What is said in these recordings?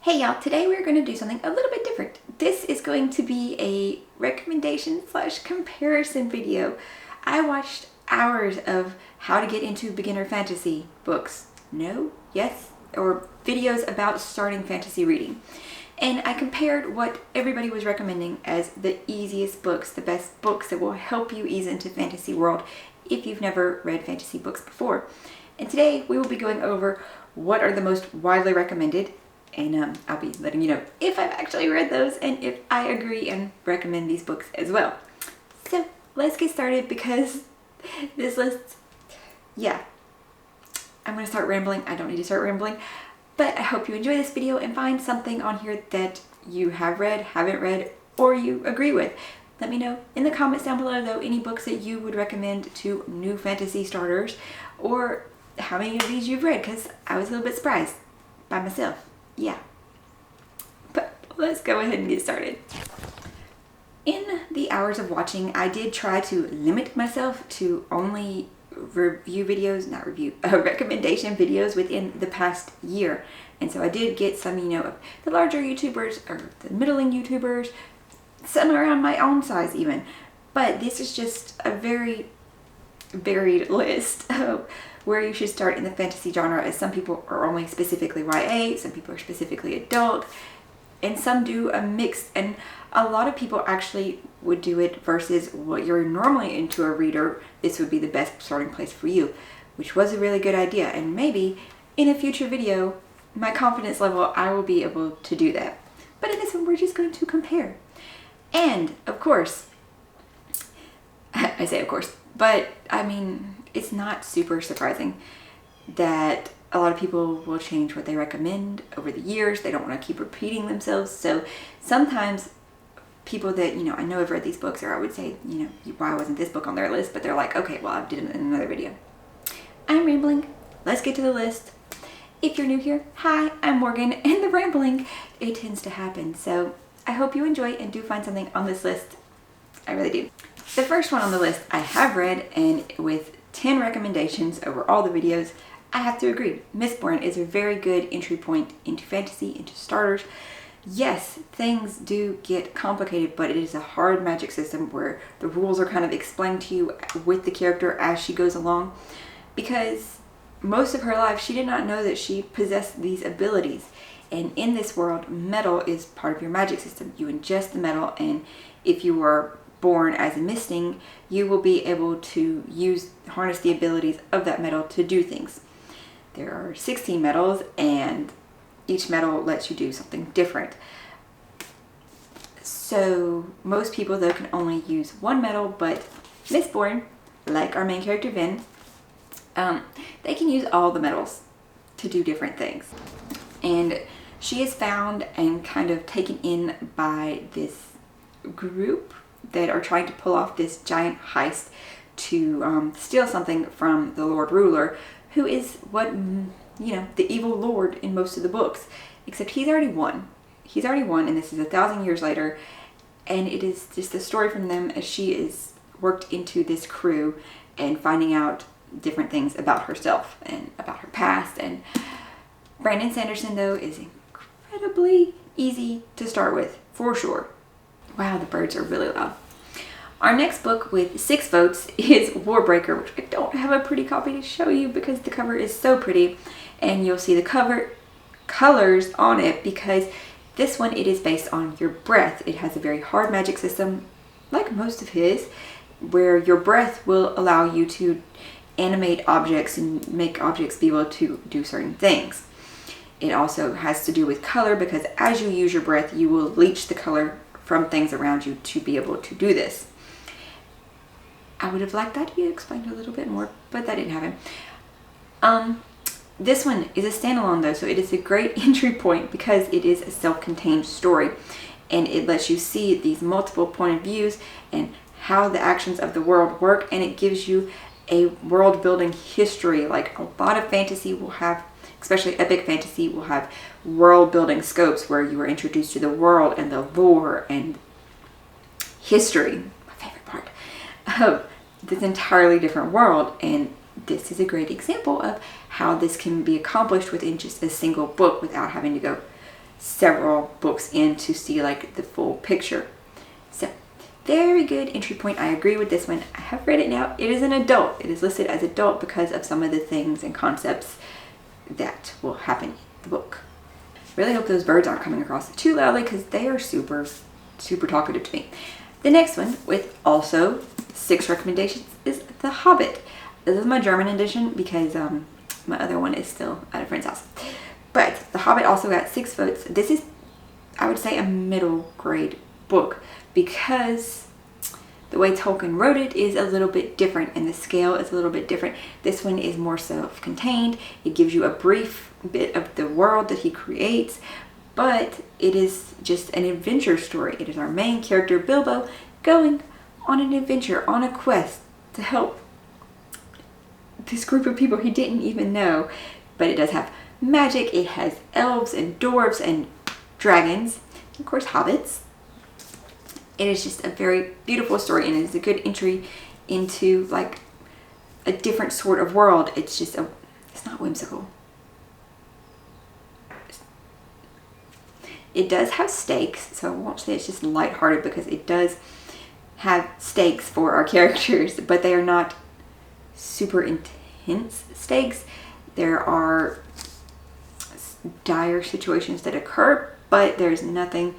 Hey y'all, today we're going to do something a little bit different. This is going to be a recommendation / comparison video. I watched hours of how to get into beginner fantasy books. No? Yes? Or videos about starting fantasy reading. And I compared what everybody was recommending as the easiest books, the best books that will help you ease into fantasy world if you've never read fantasy books before. And today we will be going over what are the most widely recommended, and I'll be letting you know if I've actually read those and if I agree and recommend these books as well. So let's get started because this list, yeah, I'm going to start rambling. I don't need to start rambling, but I hope you enjoy this video and find something on here that you have read, haven't read, or you agree with. Let me know in the comments down below though any books that you would recommend to new fantasy starters, or how many of these you've read, because I was a little bit surprised by myself. Yeah, but let's go ahead and get started. In the hours of watching, I did try to limit myself to only recommendation videos within the past year. And so I did get some, of the larger YouTubers or the middling YouTubers, some around my own size even. But this is just a very varied list of where you should start in the fantasy genre, as some people are only specifically YA, some people are specifically adult, and some do a mix, and a lot of people actually would do it versus what you're normally into a reader. This would be the best starting place for you, which was a really good idea, and maybe in a future video, my confidence level, I will be able to do that. But in this one, we're just going to compare. And of course, I say of course, but I mean, it's not super surprising that a lot of people will change what they recommend over the years. They don't want to keep repeating themselves. So sometimes people that, I know have read these books, or I would say, why wasn't this book on their list? But they're like, okay, well, I did it in another video. I'm rambling. Let's get to the list. If you're new here, hi, I'm Morgan, and the rambling, it tends to happen. So I hope you enjoy and do find something on this list. I really do. The first one on the list I have read, and with 10 recommendations over all the videos, I have to agree. Mistborn is a very good entry point into fantasy, into starters. Yes, things do get complicated, but it is a hard magic system where the rules are kind of explained to you with the character as she goes along, because most of her life she did not know that she possessed these abilities. And in this world, metal is part of your magic system. You ingest the metal, and if you are born as a misting, you will be able to harness the abilities of that metal to do things. There are 16 metals, and each metal lets you do something different. So most people though can only use one metal, but Mistborn, like our main character Vin, they can use all the metals to do different things. And she is found and kind of taken in by this group that are trying to pull off this giant heist to steal something from the Lord Ruler, who is what, the evil Lord in most of the books. Except he's already won. He's already won, and this is 1,000 years later, and it is just the story from them as she is worked into this crew and finding out different things about herself and about her past. And Brandon Sanderson, though, is incredibly easy to start with, for sure. Wow, the birds are really loud. Our next book with 6 votes is Warbreaker, which I don't have a pretty copy to show you because the cover is so pretty, and you'll see the cover colors on it because this one, it is based on your breath. It has a very hard magic system, like most of his, where your breath will allow you to animate objects and make objects be able to do certain things. It also has to do with color because as you use your breath, you will leach the color from things around you to be able to do this. I would have liked that to be explained a little bit more, but that didn't happen. This one is a standalone though, so it is a great entry point because it is a self-contained story, and it lets you see these multiple point of views and how the actions of the world work, and it gives you a world building history. Like a lot of fantasy will have, especially epic fantasy, will have world building scopes where you are introduced to the world and the lore and history, my favorite part, of this entirely different world. And this is a great example of how this can be accomplished within just a single book without having to go several books in to see like the full picture. So very good entry point. I agree with this one. I have read it now. It is an adult. It is listed as adult because of some of the things and concepts that will happen in the book. Really hope those birds aren't coming across too loudly because they are super talkative to me. The next one, with also 6 recommendations, is The Hobbit. This is my German edition because my other one is still at a friend's house. But The Hobbit also got 6 votes. This is, I would say, a middle grade book because the way Tolkien wrote it is a little bit different and the scale is a little bit different. This one is more self-contained. It gives you a brief bit of the world that he creates, but it is just an adventure story. It is our main character, Bilbo, going on an adventure, on a quest to help this group of people he didn't even know. But it does have magic. It has elves and dwarves and dragons, and of course hobbits. It is just a very beautiful story and it is a good entry into like a different sort of world. It's just it's not whimsical. It does have stakes, so I won't say it's just lighthearted because it does have stakes for our characters, but they are not super intense stakes. There are dire situations that occur, but there's nothing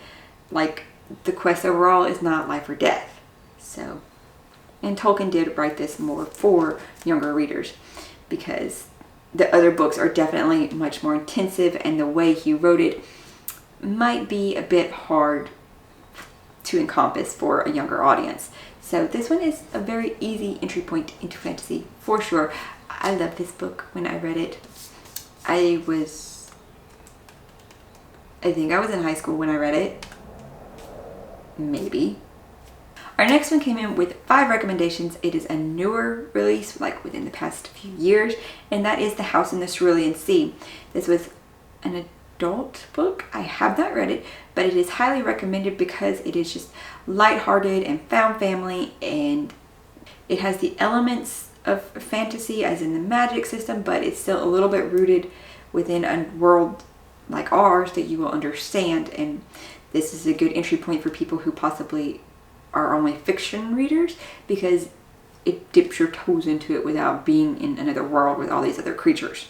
like the quest overall is not life or death. So, and Tolkien did write this more for younger readers because the other books are definitely much more intensive and the way he wrote it might be a bit hard to encompass for a younger audience. So this one is a very easy entry point into fantasy for sure. I loved this book when I read it. I think I was in high school when I read it. Maybe. Our next one came in with 5 recommendations. It is a newer release, like within the past few years, and that is The House in the Cerulean Sea. This was an adult book. I have not read it, but it is highly recommended because it is just lighthearted and found family, and it has the elements of fantasy as in the magic system, but it's still a little bit rooted within a world like ours that you will understand. And this is a good entry point for people who possibly are only fiction readers because it dips your toes into it without being in another world with all these other creatures.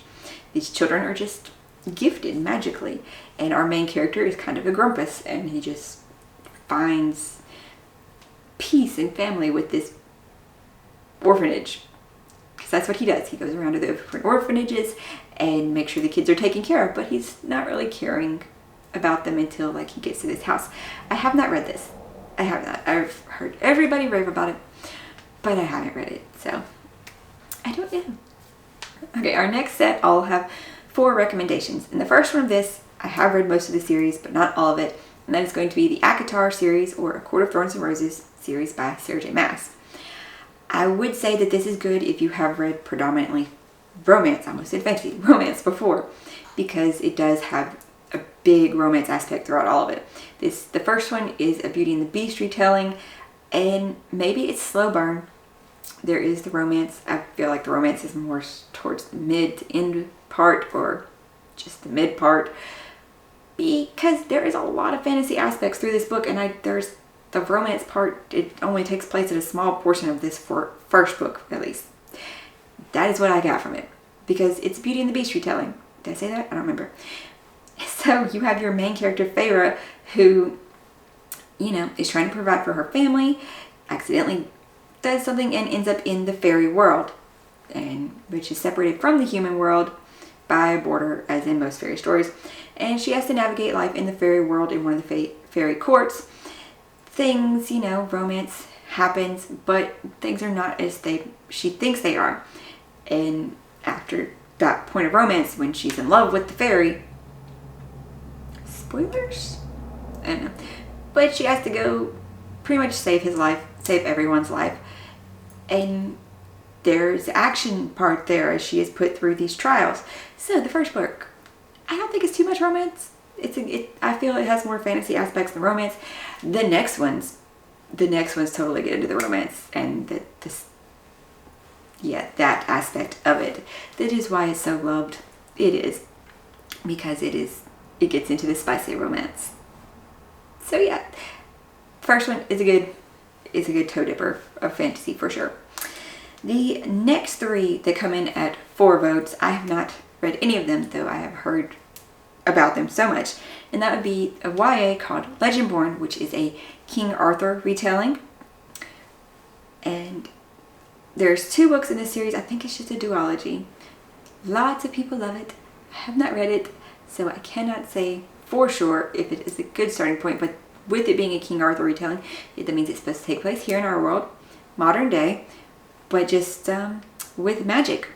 These children are just gifted magically, and our main character is kind of a grumpus, and he just finds peace and family with this orphanage because that's what he does. He goes around to the different orphanages and makes sure the kids are taken care of, but he's not really caring about them until like he gets to this house. I have not read this. I have not. I've heard everybody rave about it, but I haven't read it, so I don't know. Okay, our next set, I'll have 4 recommendations. And the first one of this, I have read most of the series, but not all of it, and that is going to be the Acotar series, or A Court of Thorns and Roses series by Sarah J. Maas. I would say that this is good if you have read predominantly romance, I almost said fantasy, romance before, because it does have a big romance aspect throughout all of it. The first one is a Beauty and the Beast retelling, and maybe it's slow burn. There is the romance. I feel like the romance is more towards the mid to end part, or just the mid part, because there is a lot of fantasy aspects through this book, and there's the romance part. It only takes place at a small portion of this first book, at least. That is what I got from it, because it's Beauty and the Beast retelling. Did I say that? I don't remember. So you have your main character, Feyre, who, is trying to provide for her family, accidentally does something and ends up in the fairy world, and which is separated from the human world by a border, as in most fairy stories. And she has to navigate life in the fairy world in one of the fairy courts. Things, romance happens, but things are not as she thinks they are. And after that point of romance, when she's in love with the fairy, spoilers? I don't know. But she has to go pretty much save his life, save everyone's life. And there's action part there as she is put through these trials. So the first book, I don't think it's too much romance. I feel it has more fantasy aspects than romance. The next ones totally get into the romance and that aspect of it. That is why it's so loved. It is, because it it gets into the spicy romance. So yeah, first one is a good toe dipper of fantasy for sure. The next three that come in at 4 votes, I have not read any of them, though I have heard about them so much. And that would be a YA called Legendborn, which is a King Arthur retelling. And there's 2 books in this series. I think it's just a duology. Lots of people love it. I have not read it, so I cannot say for sure if it is a good starting point, but with it being a King Arthur retelling, that means it's supposed to take place here in our world, modern day, but just with magic.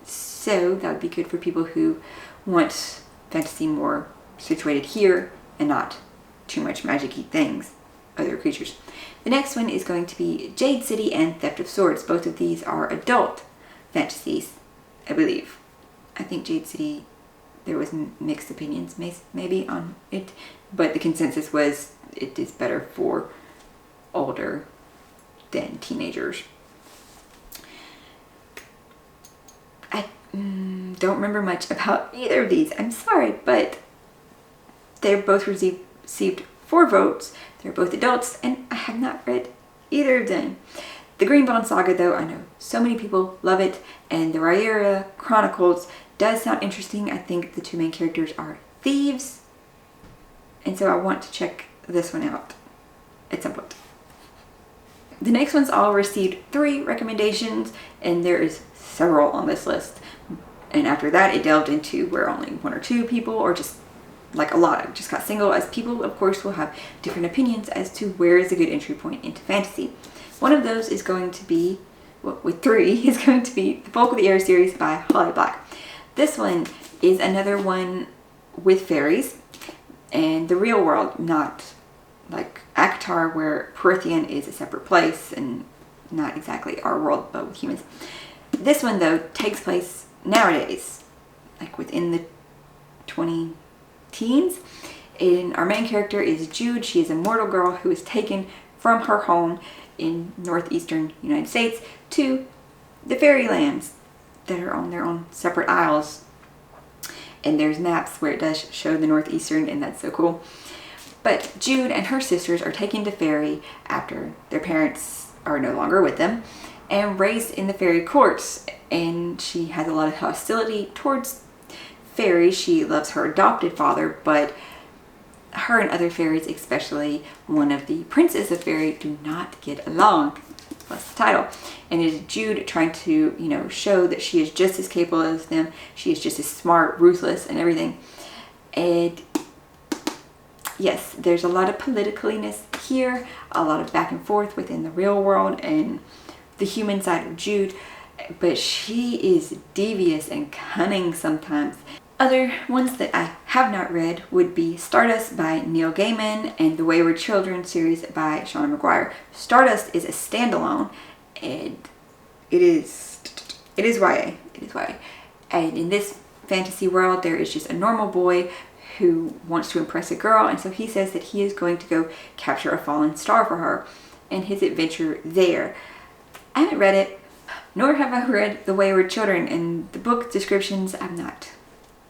So that would be good for people who want fantasy more situated here and not too much magic-y things, other creatures. The next one is going to be Jade City and Theft of Swords. Both of these are adult fantasies, I believe. I think Jade City, there was mixed opinions maybe on it, but the consensus was it is better for older than teenagers. I don't remember much about either of these. I'm sorry, but they both received 4 votes. They're both adults, and I have not read either of them. The Greenbond Saga, though, I know so many people love it, and the Rhaenyra Chronicles does sound interesting. I think the 2 main characters are thieves, and so I want to check this one out at some point. The next ones all received 3 recommendations, and there is several on this list. And after that, it delved into where only 1 or 2 people, or just like a lot, just got single, as people, of course, will have different opinions as to where is a good entry point into fantasy. One of those is going to be, well, with 3, is going to be The Folk of the Air series by Holly Black. This one is another one with fairies and the real world, not like Acotar, where Prithian is a separate place and not exactly our world, but with humans. This one, though, takes place nowadays, like within the 20 teens. And our main character is Jude. She is a mortal girl who is taken from her home in northeastern United States to the fairylands that are on their own separate isles. And there's maps where it does show the northeastern, and that's so cool. But Jude and her sisters are taken to fairy after their parents are no longer with them and raised in the fairy courts. And she has a lot of hostility towards fairies. She loves her adopted father, but her and other fairies, especially one of the princes of fairy, do not get along. That's the title. And it is Jude trying to, show that she is just as capable as them. She is just as smart, ruthless, and everything. And yes, there's a lot of politicalness here, a lot of back and forth within the real world and the human side of Jude. But she is devious and cunning sometimes. Other ones that I have not read would be Stardust by Neil Gaiman and the Wayward Children series by Shauna McGuire. Stardust is a standalone, and it is YA. It is YA. And in this fantasy world, there is just a normal boy who wants to impress a girl, and so he says that he is going to go capture a fallen star for her and his adventure there. I haven't read it, nor have I read The Wayward Children, and the book descriptions I'm not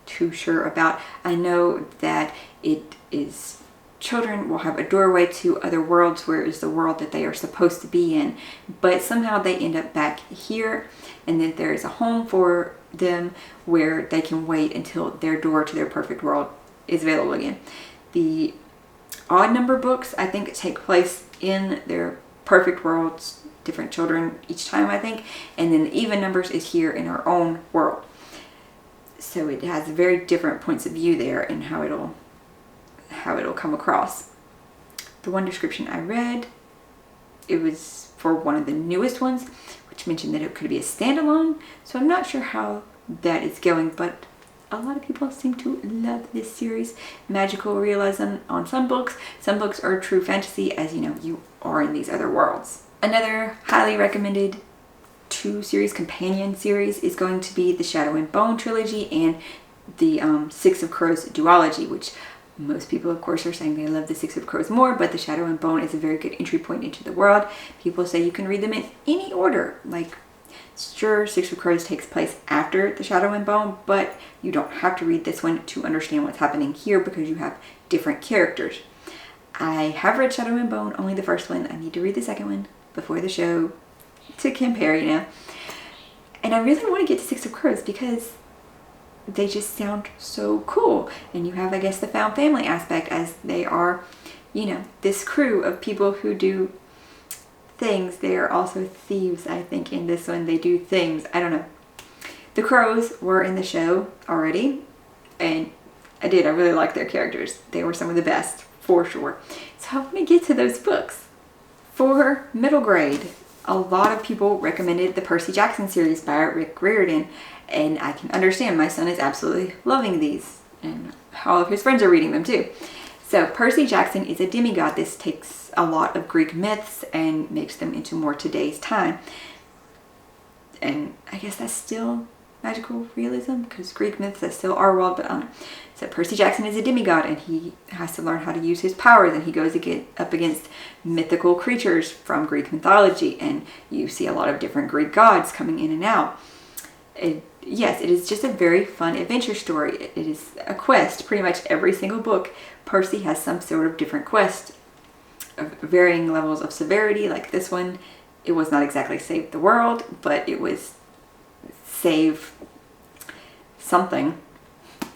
too sure about. I know that it is children will have a doorway to other worlds, where is the world that they are supposed to be in, but somehow they end up back here, and that there is a home for them where they can wait until their door to their perfect world is available again. The odd number books, I think, take place in their perfect worlds, different children each time, I think, and then the even numbers is here in our own world. So it has very different points of view there and how it'll come across. The one description I read, it was for one of the newest ones, which mentioned that it could be a standalone. So I'm not sure how that is going, but a lot of people seem to love this series. Magical realism on some books. Some books are true fantasy, as you are in these other worlds. Another highly recommended 2-series companion series is going to be the Shadow and Bone trilogy and the Six of Crows duology, which most people, of course, are saying they love the Six of Crows more, but the Shadow and Bone is a very good entry point into the world. People say you can read them in any order. Like, Sure, Six of Crows takes place after The Shadow and Bone, but you don't have to read this one to understand what's happening here because you have different characters. I have read Shadow and Bone, only the first one. I need to read the second one before the show to compare, you know. And I really want to get to Six of Crows because they just sound so cool. And you have, I guess, the found family aspect as they are, you know, this crew of people who do things. They are also thieves, I think, in this one. They do things. I don't know. The Crows were in the show already, and I really like their characters. They were some of the best, for sure. So I want to get to those books. For middle grade, a lot of people recommended the Percy Jackson series by Rick Riordan, and I can understand. My son is absolutely loving these, and all of his friends are reading them too. So Percy Jackson is a demigod. This takes a lot of Greek myths and makes them into more today's time. And I guess that's still magical realism because Greek myths, that's still our world, but I don't know. So Percy Jackson is a demigod and he has to learn how to use his powers, and he goes up against mythical creatures from Greek mythology, and you see a lot of different Greek gods coming in and out. Yes, it is just a very fun adventure story. It is a quest. Pretty much every single book, Percy has some sort of different quest of varying levels of severity. Like this one, it was not exactly save the world, but it was save something.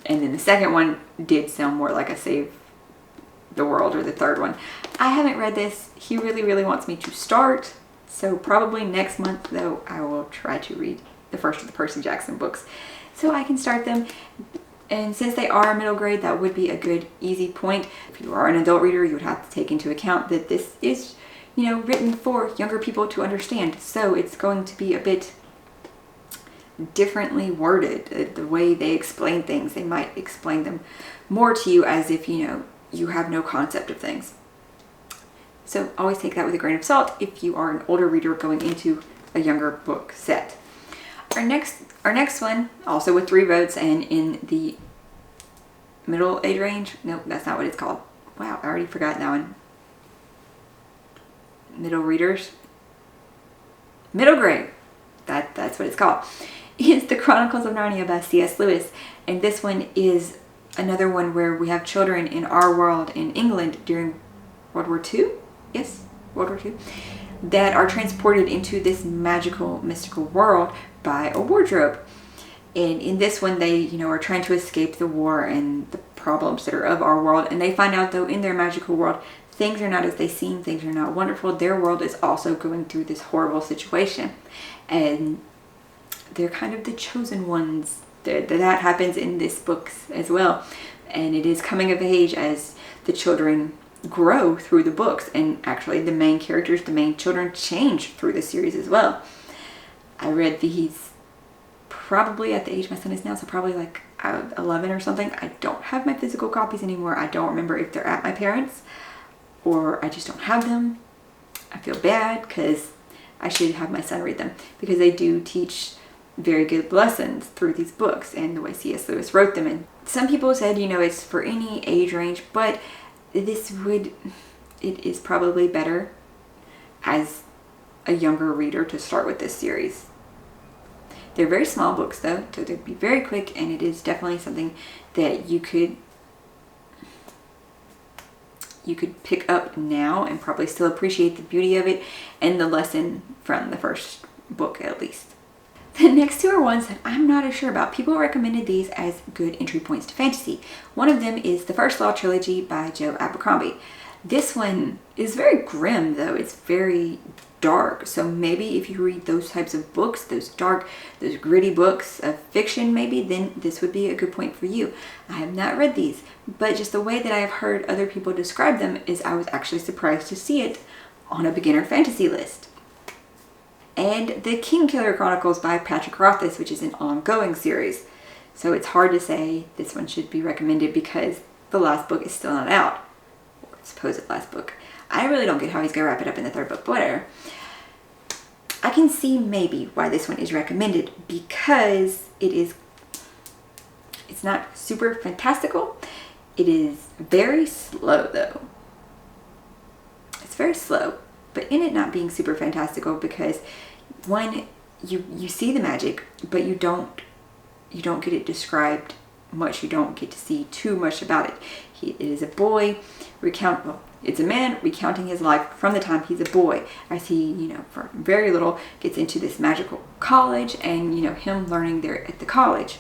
And then the second one did sound more like a save the world, or the third one. I haven't read this. He really, really wants me to start. So probably next month, though, I will try to read the first of the Percy Jackson books so I can start them. And since they are middle grade, that would be a good, easy point. If you are an adult reader, you would have to take into account that this is, you know, written for younger people to understand. So it's going to be a bit differently worded. The way they explain things, they might explain them more to you as if, you know, you have no concept of things. So always take that with a grain of salt if you are an older reader going into a younger book set. Our next one, also with 3 votes and in the middle age range. No, that's not what it's called. Wow, I already forgot that one. Middle readers. Middle grade. That's what it's called. Is The Chronicles of Narnia by C.S. Lewis. And this one is another one where we have children in our world in England during World War II. Yes, World War II. That are transported into this magical, mystical world by a wardrobe. And in this one, they, you know, are trying to escape the war and the problems that are of our world. And they find out, though, in their magical world, things are not as they seem. Things are not wonderful. Their world is also going through this horrible situation. And they're kind of the chosen ones. That happens in this book as well. And it is coming of age as the children grow through the books, and actually the main characters, the main children, change through the series as well. I read these probably at the age my son is now, so probably like 11 or something. I don't have my physical copies anymore. I don't remember if they're at my parents' or I just don't have them. I feel bad because I should have my son read them because they do teach very good lessons through these books and the way C.S. Lewis wrote them. And some people said, you know, it's for any age range, but it is probably better as a younger reader to start with this series. They're very small books though, so they'd be very quick, and it is definitely something that you could pick up now and probably still appreciate the beauty of it and the lesson from the first book at least. The next 2 are ones that I'm not as sure about. People recommended these as good entry points to fantasy. One of them is the First Law Trilogy by Joe Abercrombie. This one is very grim though. It's very dark. So maybe if you read those types of books, those dark, those gritty books of fiction maybe, then this would be a good point for you. I have not read these, but just the way that I have heard other people describe them is I was actually surprised to see it on a beginner fantasy list. And the Kingkiller Chronicles by Patrick Rothfuss, which is an ongoing series. So it's hard to say this one should be recommended because the last book is still not out. Or supposed last book. I really don't get how he's going to wrap it up in the 3rd book, but whatever. I can see maybe why this one is recommended because it's not super fantastical. It is very slow though. It's very slow. But in it not being super fantastical because one, you see the magic, but you don't get it described much. You don't get to see too much about it. It is a boy it's a man recounting his life from the time he's a boy, as he, from very little gets into this magical college, and, him learning there at the college,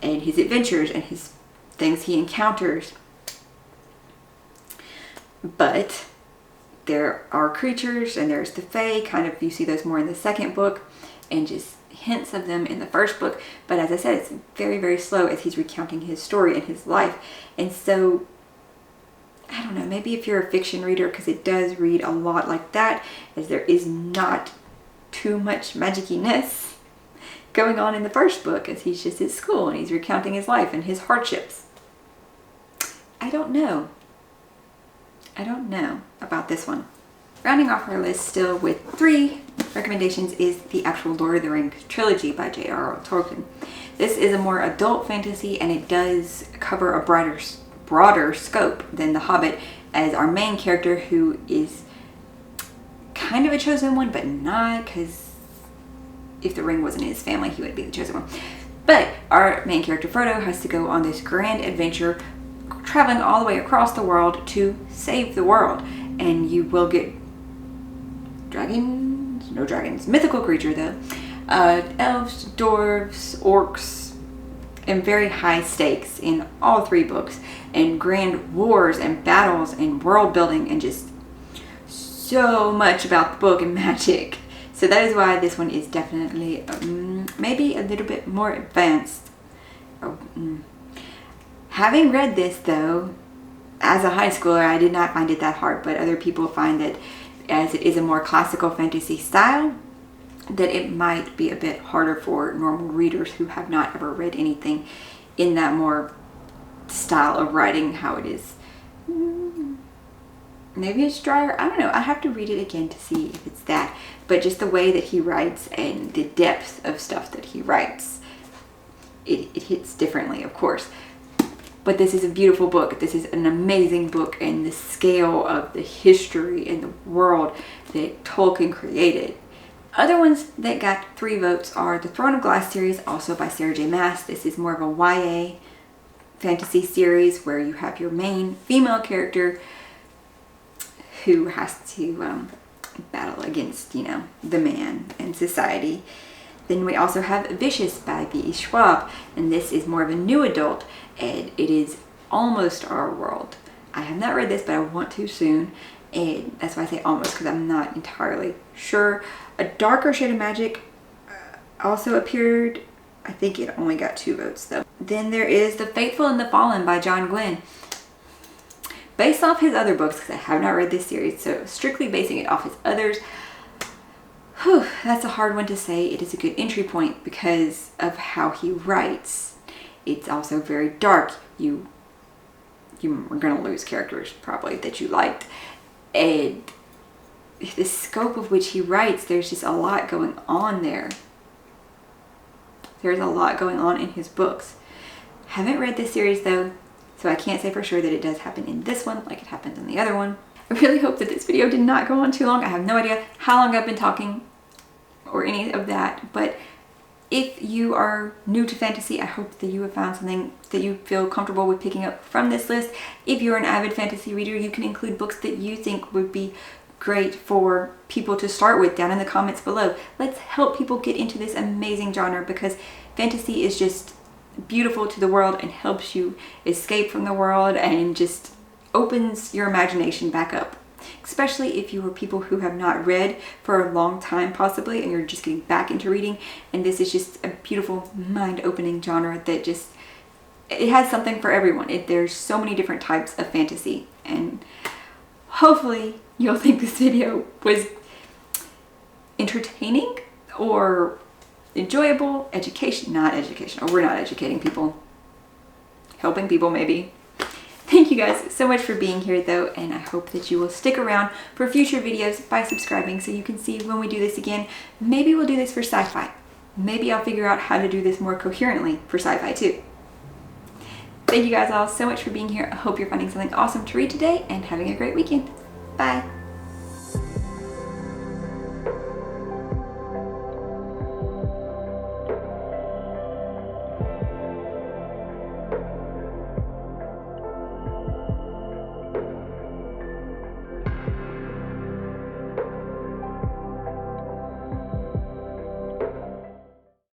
and his adventures and his things he encounters. But there are creatures, and there's the Fae, kind of, you see those more in the second book, and just hints of them in the first book. But as I said, it's very, very slow as he's recounting his story and his life. And so, I don't know, maybe if you're a fiction reader, because it does read a lot like that, as there is not too much magiciness going on in the first book, as he's just at school and he's recounting his life and his hardships. I don't know about this one. Rounding off our list still with 3 recommendations is the actual Lord of the Rings trilogy by JRR Tolkien. This is a more adult fantasy, and it does cover a broader scope than The Hobbit, as our main character, who is kind of a chosen one, but not, because if the ring wasn't in his family, he would be the chosen one. But our main character, Frodo, has to go on this grand adventure, traveling all the way across the world to save the world. And you will get dragons, no dragons, mythical creature though, elves, dwarves, orcs, and very high stakes in all 3 books, and grand wars and battles and world building, and just so much about the book and magic. So that is why this one is definitely maybe a little bit more advanced. Having read this though, as a high schooler, I did not find it that hard, but other people find that, as it is a more classical fantasy style, that it might be a bit harder for normal readers who have not ever read anything in that more style of writing, how it is. Maybe it's drier, I don't know. I have to read it again to see if it's that, but just the way that he writes and the depth of stuff that he writes, it hits differently, of course. But this is a beautiful book. This is an amazing book, and the scale of the history and the world that Tolkien created. Other ones that got 3 votes are the Throne of Glass series, also by Sarah J. Maas. This is more of a YA fantasy series where you have your main female character who has to battle against, the man and society. Then we also have Vicious by V.E. Schwab, and this is more of a new adult, and it is almost our world. I have not read this, but I want to soon, and that's why I say almost, because I'm not entirely sure. A darker shade of magic also appeared. I think it only got 2 votes though. Then there is The Faithful and the Fallen by John Gwynne. Based off his other books, because I have not read this series, so strictly basing it off his others. That's a hard one to say. It is a good entry point because of how he writes. It's also very dark. You are going to lose characters probably that you liked. And the scope of which he writes, there's just a lot going on there. There's a lot going on in his books. Haven't read this series though, so I can't say for sure that it does happen in this one like it happens in the other one. I really hope that this video did not go on too long. I have no idea how long I've been talking or any of that, but if you are new to fantasy, I hope that you have found something that you feel comfortable with picking up from this list. If you're an avid fantasy reader, you can include books that you think would be great for people to start with down in the comments below. Let's help people get into this amazing genre, because fantasy is just beautiful to the world and helps you escape from the world and just opens your imagination back up. Especially if you are people who have not read for a long time possibly, and you're just getting back into reading, and this is just a beautiful mind-opening genre that just, it has something for everyone. There's so many different types of fantasy, and hopefully you'll think this video was entertaining or enjoyable. Not educational. We're not educating people. Helping people maybe. Thank you guys so much for being here though, and I hope that you will stick around for future videos by subscribing so you can see when we do this again. Maybe we'll do this for sci-fi. Maybe I'll figure out how to do this more coherently for sci-fi too. Thank you guys all so much for being here. I hope you're finding something awesome to read today and having a great weekend. Bye.